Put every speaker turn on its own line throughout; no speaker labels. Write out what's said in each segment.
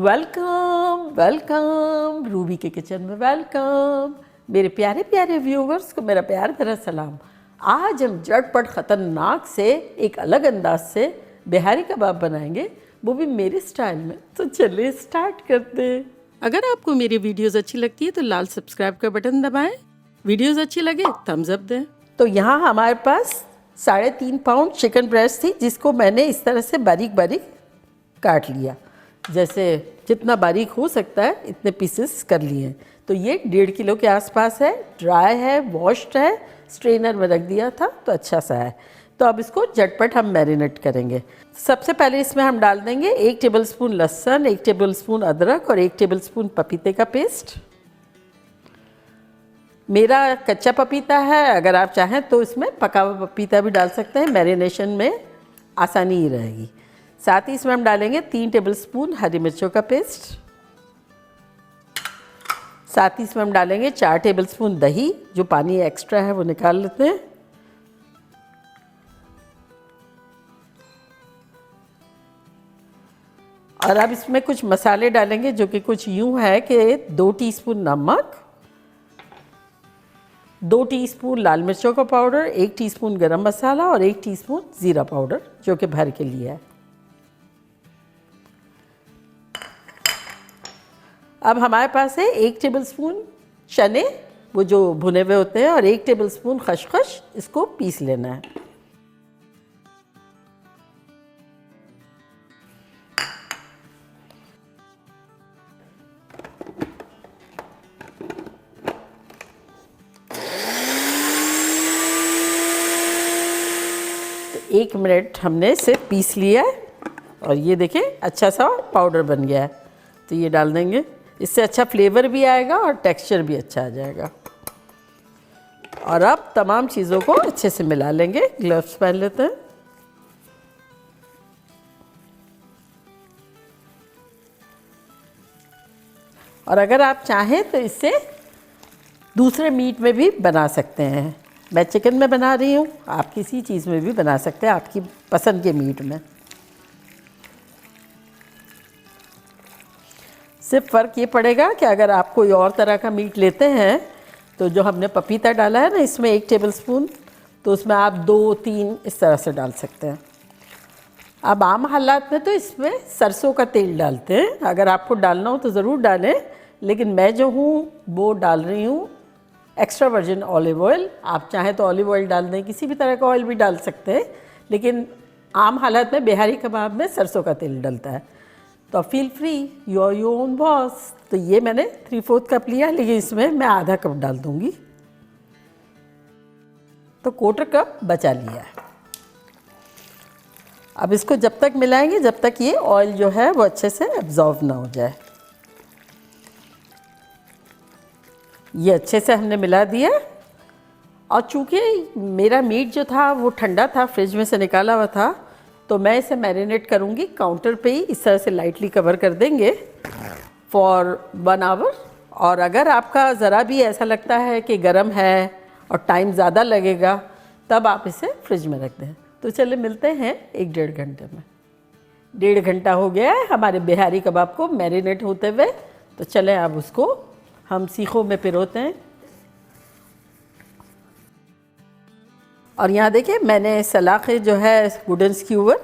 Welcome welcome Ruby के kitchen में welcome. मेरे प्यारे प्यारे व्यूवर्स को मेरा प्यार भरा सलाम। आज हम झटपट ख़तरनाक से एक अलग अंदाज से बिहारी कबाब बनाएंगे, वो भी मेरे स्टाइल में। तो चलिए स्टार्ट करते हैं। अगर आपको मेरी वीडियोस अच्छी लगती है तो लाल सब्सक्राइब का बटन दबाएं। वीडियोस अच्छी लगे थम्स अप दें। तो यहाँ हमारे पास 3.5 पाउंड चिकन ब्रेस्ट थी, जिसको मैंने इस तरह से बारीक बारीक काट लिया। जैसे जितना बारीक हो सकता है इतने पीसेस कर लिए हैं। तो ये 1.5 किलो के आसपास है, ड्राई है, वॉश्ड है, स्ट्रेनर में रख दिया था तो अच्छा सा है। तो अब इसको झटपट हम मैरिनेट करेंगे। सबसे पहले इसमें हम डाल देंगे 1 टेबलस्पून लहसुन, 1 टेबलस्पून अदरक और 1 टेबलस्पून पपीते का पेस्ट। मेरा कच्चा पपीता है, अगर आप चाहें तो इसमें पका हुआ पपीता भी डाल सकते हैं, मैरिनेशन में आसानी ही रहेगी। साथ ही इसमें हम डालेंगे 3 टेबलस्पून हरी मिर्चों का पेस्ट। साथ ही इसमें हम डालेंगे 4 टेबलस्पून दही, जो पानी एक्स्ट्रा है वो निकाल लेते हैं। और अब इसमें कुछ मसाले डालेंगे, जो कि कुछ यूं है कि 2 टीस्पून नमक, 2 टीस्पून लाल मिर्चों का पाउडर, 1 टीस्पून गरम मसाला और 1 टीस्पून ज़ीरा पाउडर, जो कि भर के लिए है। अब हमारे पास है 1 टेबलस्पून चने, वो जो भुने हुए होते हैं, और 1 टेबलस्पून खसखस। इसको पीस लेना है। तो 1 मिनट हमने इसे पीस लिया है और ये देखें अच्छा सा पाउडर बन गया है। तो ये डाल देंगे, इससे अच्छा फ्लेवर भी आएगा और टेक्सचर भी अच्छा आ जाएगा। और अब तमाम चीज़ों को अच्छे से मिला लेंगे। ग्लव्स पहन लेते हैं। और अगर आप चाहें तो इससे दूसरे मीट में भी बना सकते हैं। मैं चिकन में बना रही हूँ, आप किसी चीज़ में भी बना सकते हैं, आपकी पसंद के मीट में। सिर्फ फ़र्क ये पड़ेगा कि अगर आप कोई और तरह का मीट लेते हैं तो जो हमने पपीता डाला है ना इसमें 1 टेबलस्पून, तो उसमें आप 2-3 इस तरह से डाल सकते हैं। अब आम हालात में तो इसमें सरसों का तेल डालते हैं। अगर आपको डालना हो तो ज़रूर डालें, लेकिन मैं जो हूँ वो डाल रही हूँ एक्स्ट्रा वर्जिन ऑलिव ऑयल। आप चाहें तो ऑलिव ऑयल डाल दें, किसी भी तरह का ऑयल भी डाल सकते हैं, लेकिन आम हालात में बिहारी कबाब में सरसों का तेल डलता है। तो feel free, you are your own boss. तो ये मैंने 3/4 कप लिया, लेकिन इसमें मैं आधा कप डाल दूंगी, तो 1/4 कप बचा लिया है। अब इसको जब तक मिलाएंगे जब तक ये ऑयल जो है वो अच्छे से एब्जॉर्ब ना हो जाए। ये अच्छे से हमने मिला दिया। और चूँकि मेरा मीट जो था वो ठंडा था, फ्रिज में से निकाला हुआ था, तो मैं इसे मैरिनेट करूँगी काउंटर पे ही। इस तरह से लाइटली कवर कर देंगे फॉर 1 आवर। और अगर आपका ज़रा भी ऐसा लगता है कि गर्म है और टाइम ज़्यादा लगेगा, तब आप इसे फ्रिज में रख दें। तो चलिए मिलते हैं 1-1.5 घंटे में। 1.5 घंटा हो गया है हमारे बिहारी कबाब को मैरिनेट होते हुए। तो चलें अब उसको हम सीखों में पिरोते हैं। और यहाँ देखिए मैंने सलाखे जो है वुडन स्क्यूवर,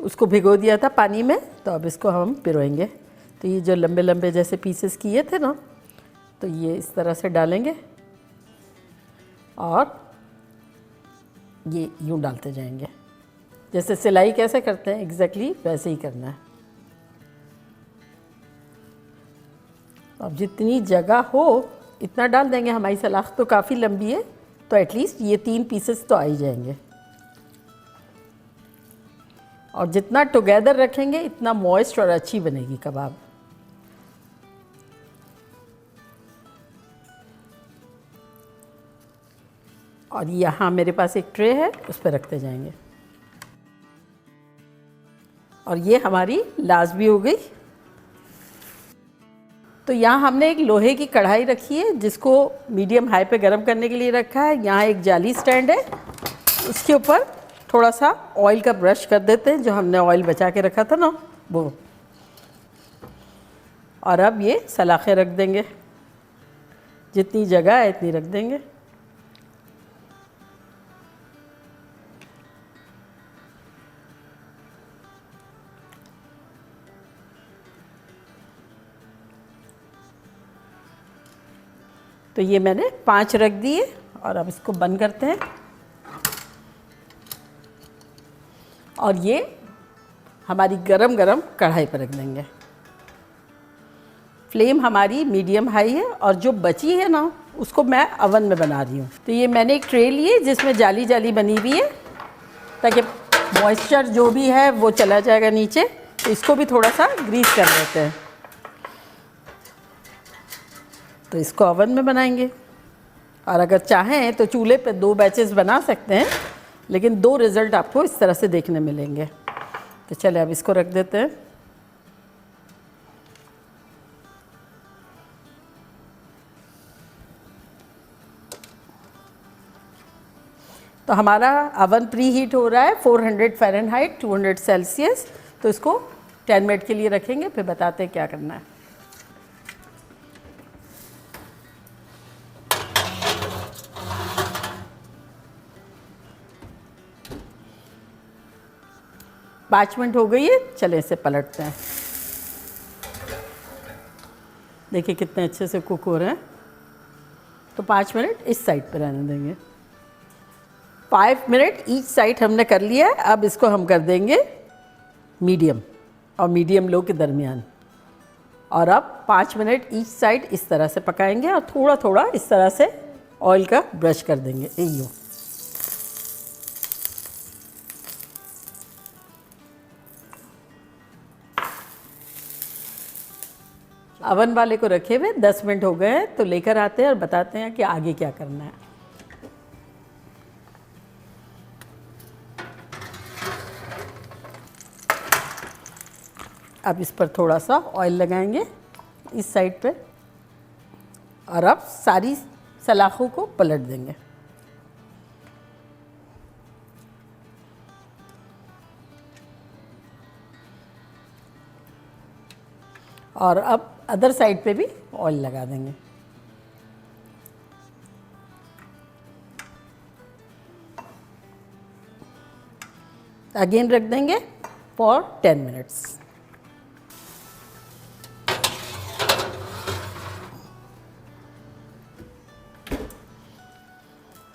उसको भिगो दिया था पानी में। तो अब इसको हम पिरोएंगे। तो ये जो लंबे लंबे जैसे पीसेस किए थे ना, तो ये इस तरह से डालेंगे और ये यूँ डालते जाएंगे। जैसे सिलाई कैसे करते हैं एग्जैक्टली वैसे ही करना है। अब जितनी जगह हो इतना डाल देंगे। हमारी सलाख तो काफ़ी लंबी है, तो एटलीस्ट ये 3 पीसेस तो आ ही जाएंगे। और जितना टुगेदर रखेंगे इतना मॉइस्ट और अच्छी बनेगी कबाब। और यहाँ मेरे पास एक ट्रे है, उस पर रखते जाएंगे। और ये हमारी लास्ट भी हो गई। तो यहाँ हमने एक लोहे की कढ़ाई रखी है, जिसको मीडियम हाई पे गर्म करने के लिए रखा है। यहाँ एक जाली स्टैंड है, उसके ऊपर थोड़ा सा ऑयल का ब्रश कर देते हैं, जो हमने ऑयल बचा के रखा था ना वो। और अब ये सलाखें रख देंगे, जितनी जगह है इतनी रख देंगे। तो ये मैंने 5 रख दिए और अब इसको बंद करते हैं। और ये हमारी गरम गरम कढ़ाई पर रख देंगे। फ्लेम हमारी मीडियम हाई है और जो बची है ना उसको मैं अवन में बना रही हूँ। तो ये मैंने एक ट्रे ली है जिसमें जाली जाली बनी हुई है ताकि मॉइस्चर जो भी है वो चला जाएगा नीचे। तो इसको भी थोड़ा सा ग्रीस कर लेते हैं। तो इसको अवन में बनाएंगे और अगर चाहें तो चूल्हे पे 2 बैचेस बना सकते हैं, लेकिन 2 रिज़ल्ट आपको इस तरह से देखने मिलेंगे। तो चलिए अब इसको रख देते हैं। तो हमारा अवन प्री हीट हो रहा है 400 फ़ारेनहाइट 200 सेल्सियस। तो इसको 10 मिनट के लिए रखेंगे, फिर बताते हैं क्या करना है। पाँच मिनट हो गई है, चले इसे पलटते हैं। देखिए कितने अच्छे से कुक हो रहे हैं। तो 5 मिनट इस साइड पर रहने देंगे। 5 मिनट ईच साइड हमने कर लिया है। अब इसको हम कर देंगे मीडियम और मीडियम लो के दरमियान। और अब 5 मिनट ईच साइड इस तरह से पकाएंगे और थोड़ा थोड़ा इस तरह से ऑयल का ब्रश कर देंगे। यूँ अवन वाले को रखे हुए 10 मिनट हो गए हैं। तो लेकर आते हैं और बताते हैं कि आगे क्या करना है। अब इस पर थोड़ा सा ऑयल लगाएंगे इस साइड पे और अब सारी सलाखों को पलट देंगे। और अब अदर साइड पे भी ऑयल लगा देंगे। अगेन रख देंगे फॉर 10 मिनट्स।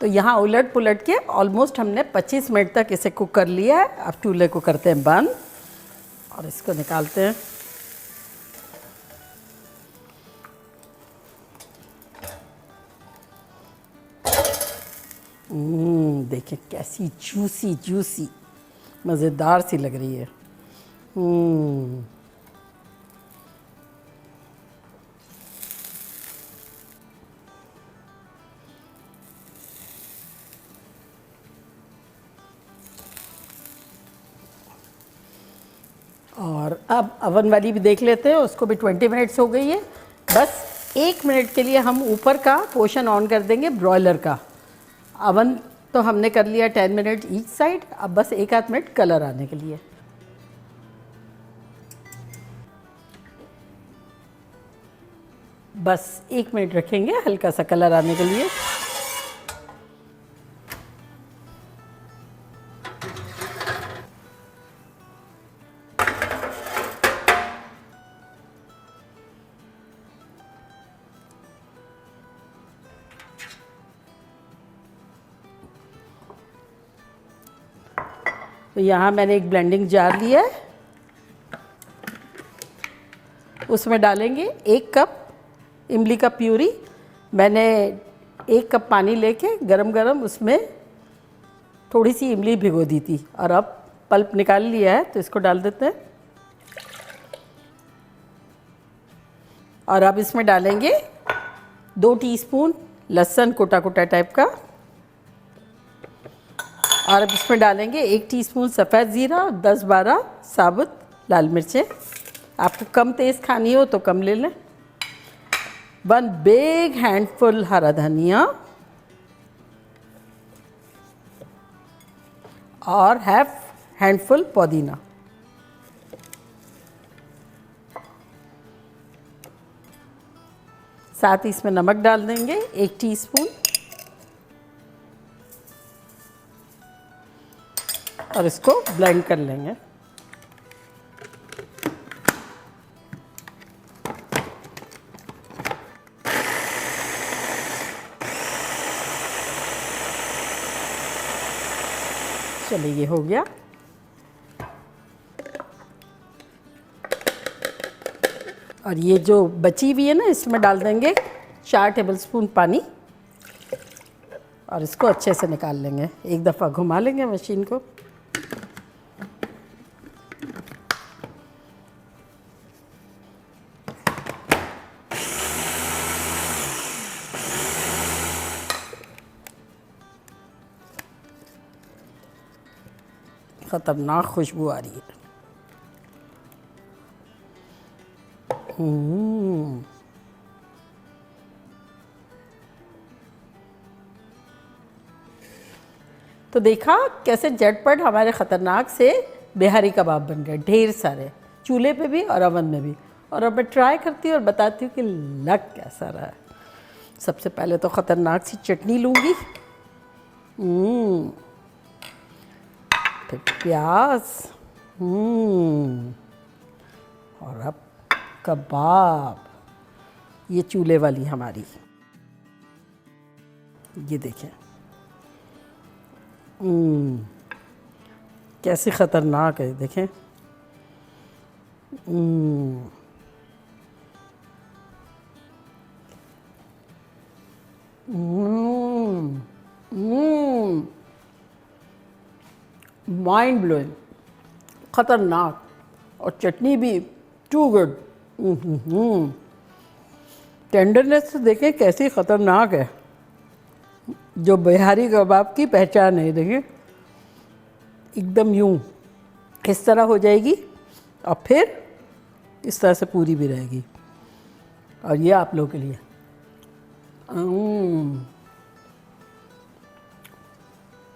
तो यहाँ उलट पुलट के ऑलमोस्ट हमने 25 मिनट तक इसे कुक कर लिया है। अब चूल्हे को करते हैं बंद और इसको निकालते हैं। देखिए कैसी जूसी जूसी मज़ेदार सी लग रही है। और अब अवन वाली भी देख लेते हैं, उसको भी 20 मिनट्स हो गई है। बस 1 मिनट के लिए हम ऊपर का पोर्शन ऑन कर देंगे ब्रॉयलर का। अवन तो हमने कर लिया 10 मिनट ईच साइड। अब बस 1 आध मिनट कलर आने के लिए। बस 1 मिनट रखेंगे हल्का सा कलर आने के लिए। तो यहाँ मैंने एक ब्लेंडिंग जार लिया है, उसमें डालेंगे 1 कप इमली का प्यूरी। मैंने 1 कप पानी लेके गरम गरम उसमें थोड़ी सी इमली भिगो दी थी और अब पल्प निकाल लिया है। तो इसको डाल देते हैं और अब इसमें डालेंगे 2 टीस्पून लहसुन कोटा कोटा टाइप का। और अब इसमें डालेंगे 1 टीस्पून सफ़ेद ज़ीरा और 10-12 साबुत लाल मिर्चें। आपको कम तेज़ खानी हो तो कम ले लें। 1 बिग हैंडफुल हरा धनिया और हाफ हैंडफुल पुदीना। साथ ही इसमें नमक डाल देंगे 1 टीस्पून और इसको ब्लेंड कर लेंगे। चलिए ये हो गया। और ये जो बची हुई है ना, इसमें डाल देंगे 4 टेबलस्पून पानी और इसको अच्छे से निकाल लेंगे। एक दफ़ा घुमा लेंगे मशीन को। ख़तरनाक खुशबू आ रही है। तो देखा कैसे झटपट हमारे ख़तरनाक से बिहारी कबाब बन गए, ढेर सारे, चूल्हे पे भी और अवन में भी। और अब मैं ट्राई करती हूँ और बताती हूँ कि लग कैसा रहा है। सबसे पहले तो ख़तरनाक सी चटनी लूँगी, फिर प्याज, और अब कबाब। ये चूल्हे वाली हमारी, ये देखें कैसी ख़तरनाक है, देखें। माइंड ब्लोइंग, ख़तरनाक। और चटनी भी टू गुड। टेंडरनेस से देखें कैसी ख़तरनाक है, जो बिहारी कबाब की पहचान है। देखिए एकदम यूं इस तरह हो जाएगी और फिर इस तरह से पूरी भी रहेगी। और ये आप लोगों के लिए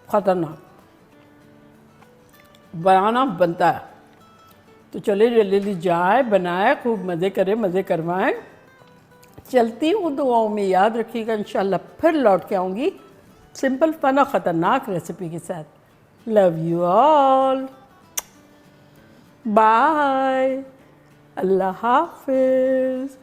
ख़तरनाक बनाना बनता है। तो चले जल्दी जाए, बनाए, खूब मज़े करें, मज़े करवाएं। चलती हूँ, दुआओं में याद रखिएगा। इंशाल्लाह फिर लौट के आऊँगी सिंपल फन और ख़तरनाक रेसिपी के साथ। लव यू ऑल, बाय, अल्लाह हाफिज़।